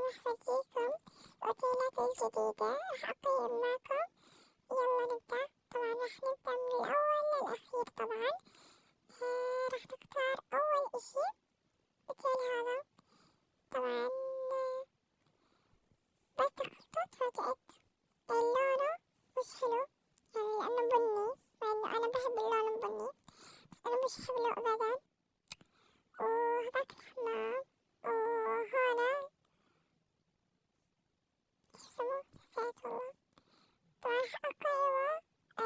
راح أفرجيكم الأوتيلات الجديدة، راح أقيم معكم. يلا نبدأ. طبعا راح نبدأ من الأول للأخير طبعا. راح نختار أول إشي الأوتيل هذا. طبعا بس دخلته تفاجأت لونه مش حلو، يعني لأنه بني، مع إنه أنا بحب اللون البني بس أنا مش حلو أبدا. وهذاك الحمام وهنا إيش اسمه نسيت والله. طبعا راح أقيمه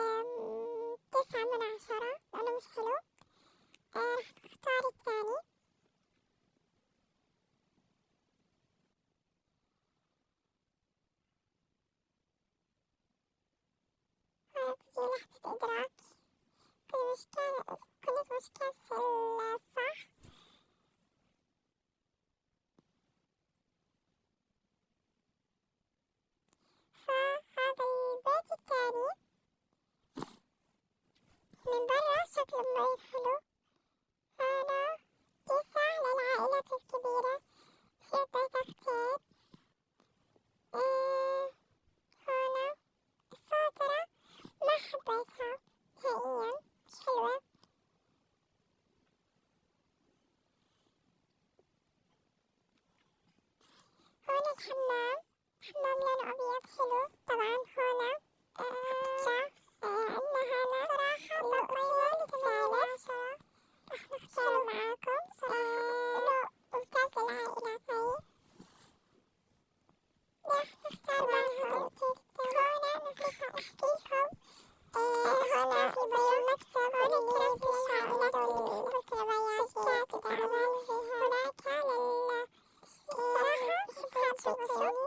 9 من 10 لأنه مش حلو. راح نختار الثاني. هنا بتجي لحظة إدراك. كنت مشكلة في الصح. فهذا البيت الثاني من برا شكله مريح حلو. هنا 9 للعائلات الكبيرة. في بيت أختين. هنا الصوترة ما حبيتها نهائيا، مش حلوة. هنا الحمام. حمام لونه أبيض حلو. طبعا هنا حبتشة. عندنا هنا صراحة الأوتيل الثالث راح نختاره معاكم. صراحة ممتاز للعائلات هاي. راح نختار معها الأوتيل الثاني. هنا نسيت أحكيكم. هنا زي المكتب اللي للعائلات الكبيرة، شيكات الأعمال. هناك صراحة بحب هذا الأوتيل